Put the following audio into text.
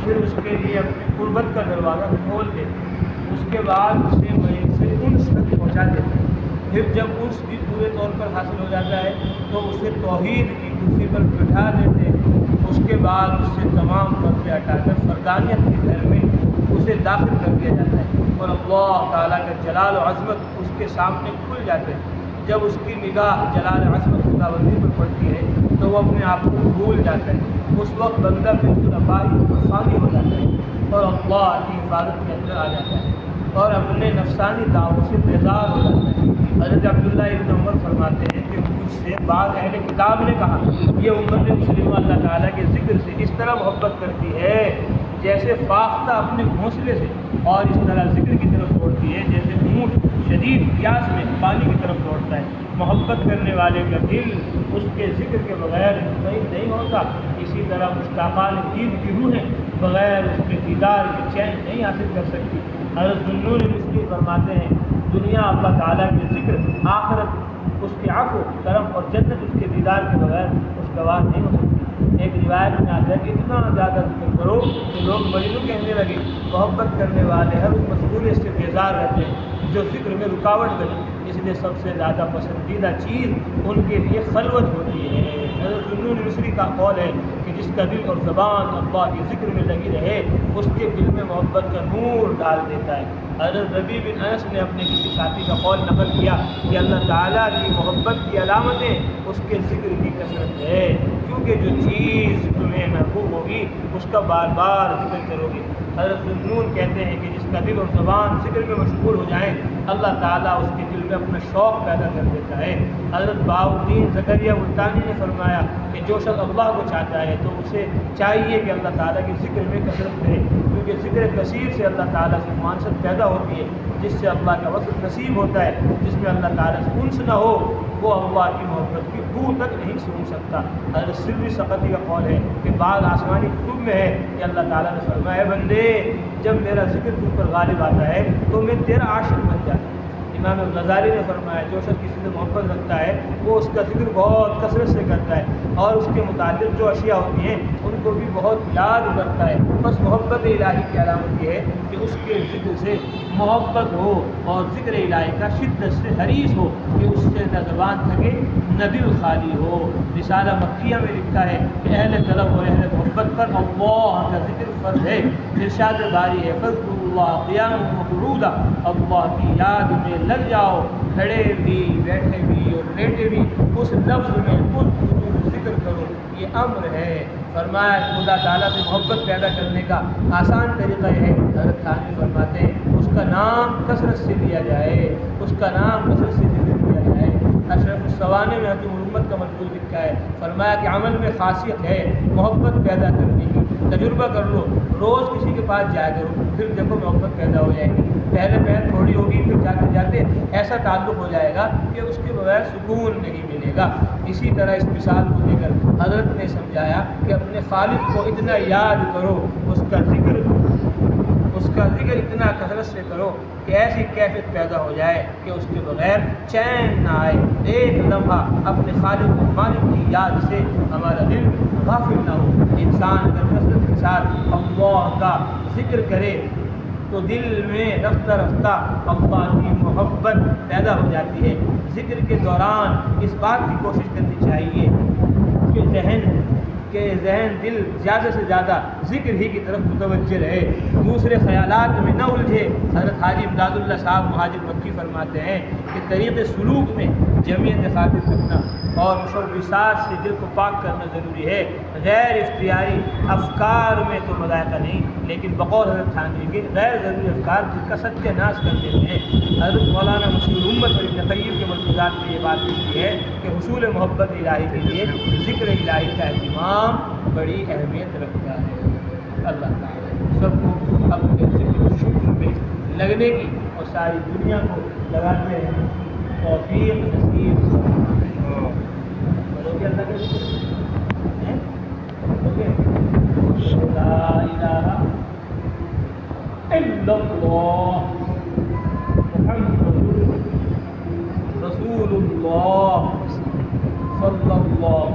پھر اس کے لیے اپنی قربت کا دروازہ کھول دیتے ہیں، اس کے بعد اسے انس تک پہنچا دیتے ہیں۔ پھر جب انس بھی پورے طور پر حاصل ہو جاتا ہے تو اسے توحید کی کرسی پر بٹھا دیتے ہیں، اس کے بعد اس سے تمام پردے ہٹا کر فردانیت کے گھر میں اسے داخل کر دیا جاتا ہے، اور اللہ تعالیٰ کا جلال و عظمت اس کے سامنے کھل جاتے ہیں۔ جب اس کی نگاہ جلال عظمت خداوندی پر پڑتی ہے تو وہ اپنے آپ کو بھول جاتا ہے، اس وقت بندہ بالکل اباہی اور فانی ہو جاتا ہے اور اللہ کی حفاظت کے اندر آ جاتا ہے اور اپنے نفسانی دعووں سے بیزار ہو جاتا ہے۔ حضرت عبداللہ ابن عمر فرماتے ہیں کہ مجھ سے بعض اہل کتاب نے کہا، یہ امت مسلمہ اللہ تعالیٰ کے ذکر سے اس طرح محبت کرتی ہے جیسے فاختہ اپنے گھونسلے سے، اور اس طرح ذکر کی طرف دوڑتی ہے جیسے اونٹ شدید پیاس میں پانی کی طرف دوڑتا ہے۔ محبت کرنے والے کا دل اس کے ذکر کے بغیر مطمئن نہیں ہوتا، اسی طرح مشتاقان دید کی روحیں بغیر اس کے دیدار کے چین نہیں حاصل کر سکتی۔ حضرت ذوالنون مصری فرماتے ہیں، دنیا اللہ تعالیٰ کے ذکر، آخرت اس کے عفو کرم اور جنت اس کے دیدار کے بغیر خوشگوار نہیں ہو سکتی۔ ایک روایت میں آتا ہے کہ اتنا زیادہ ذکر کرو کہ لوگ مجنوں کہنے لگے۔ محبت کرنے والے ہر اس مشغولیت سے بیزار رہتے ہیں جو ذکر میں رکاوٹ بنے، اس لیے سب سے زیادہ پسندیدہ چیز ان کے لیے خلوت ہوتی ہے۔ حضرت ذوالنون مصری کا قول ہے کہ جس کا دل اور زبان اللہ کے ذکر میں لگی رہے اس کے دل میں محبت کا نور ڈال دیتا ہے۔ حضرت ربیع بن انس نے اپنے کسی ساتھی کا قول نقل کیا کہ اللہ تعالیٰ کی محبت کی علامتیں اس کے ذکر کی کثرت ہے، کیونکہ جو چیز تمہیں محبوب ہوگی اس کا بار بار ذکر کرو گے۔ حضرت ذوالنون کہتے ہیں کہ جس کا دل اور زبان ذکر میں مشغول ہو جائیں اللہ تعالیٰ اس کے دل میں اپنا شوق پیدا کر دیتا ہے۔ حضرت بہاؤالدین زکریا ملتانی نے فرمایا کہ جو شخص اللہ کو چاہتا ہے تو اسے چاہیے کہ اللہ تعالیٰ کے ذکر میں کثرت کرے، کیونکہ ذکر کثیر سے اللہ تعالیٰ سے معانست پیدا ہوتی ہے، جس سے اللہ کا وصف نصیب ہوتا ہے۔ جس میں اللہ تعالیٰ سے انس نہ ہو وہ اللہ کی محبت کی بو تک نہیں سن سکتا۔ حضرت سری سقطی کا قول ہے کہ بعض آسمانی کتب میں ہے کہ اللہ تعالیٰ نے فرمایا، بندے جب میرا ذکر تم پر غالب آتا ہے تو میں تیرا عاشق بن جاتا ہوں۔ امام غزالی نے فرمایا، جو شخص کسی سے محبت رکھتا ہے وہ اس کا ذکر بہت کثرت سے کرتا ہے اور اس کے متعلق جو اشیاء ہوتی ہیں ان کو بھی بہت یاد کرتا ہے۔ بس محبت الہی کی علامت یہ ہے کہ اس کے ذکر سے محبت ہو اور ذکر الہی کا شدت سے حریص ہو کہ اس سے نہ زبان تھکے نہ دل خالی ہو۔ رسالہ مکیہ میں لکھا ہے کہ اہل طلب اور اہل محبت پر اللہ کا ذکر فرض ہے۔ ارشاد باری ہے، فاذکروا اللہ قیاما وقعودا، اللہ کی یاد میں لگ جاؤ، کھڑے بھی بیٹھے بھی اور لیٹے بھی اس لفظ میں خود ذکر کرو، یہ امر ہے۔ فرمایا خدا تعالیٰ سے محبت پیدا کرنے کا آسان طریقہ یہ ہے، حضرت تھانوی فرماتے ہیں اس کا نام کثرت سے لیا جائے، اس کا نام کثرت سے ذکر کیا جائے۔ اشرف السوانے میں حکیم الامت کا مطلوب لکھا ہے، فرمایا کہ عمل میں خاصیت ہے محبت پیدا کرنے کی، تجربہ کر لو، روز کسی کے پاس جایا کرو، پھر دیکھو محبت پیدا ہو جائے گی۔ پہلے پہل تھوڑی ہوگی، پھر جاتے جاتے ایسا تعلق ہو جائے گا کہ اس کے بغیر سکون نہیں ملے گا۔ اسی طرح اس مثال کو لے کر حضرت نے سمجھایا کہ اپنے خالق کو اتنا یاد کرو، اس کا ذکر اتنا کثرت سے کرو کہ ایسی کیفیت پیدا ہو جائے کہ اس کے بغیر چین نہ آئے۔ ایک لمحہ اپنے خالق و مالک کی یاد سے ہمارا دل غافل نہ ہو۔ انسان اگر کثرت کے ساتھ اللہ کا ذکر کرے تو دل میں رفتہ رفتہ اللہ کی محبت پیدا ہو جاتی ہے۔ ذکر کے دوران اس بات کی کوشش کرنی چاہیے کہ ذہن دل زیادہ سے زیادہ ذکر ہی کی طرف متوجہ رہے، دوسرے خیالات میں نہ الجھے۔ حضرت حاجی امداد اللہ صاحب مہاجر مکی فرماتے ہیں کہ طریق سلوک میں جمعیت خاطر رکھنا اور مشوشات سے دل کو پاک کرنا ضروری ہے۔ غیر اختیاری افکار میں تو مذائقہ نہیں، لیکن بقول حضرت تھانوی کے غیر ضروری افکار دل کا ستیہ ناش کر دیتے ہیں۔ حضرت مولانا مشکل امت اور ابن قیم کے ملفوظات میں یہ بات لکھی ہے کہ حصول محبت الہی کے لیے ذکر الہی کا اہتمام بڑی اہمیت رکھتا ہے۔ اللہ تعالیٰ سب کو اپنے ذکر و شکر میں لگنے کی اور ساری دنیا کو لگاتے ہیں توفیق نصیب کرو۔ اللہ کے ذکر لا الہ الا اللہ محمد رسول اللہ صلی اللہ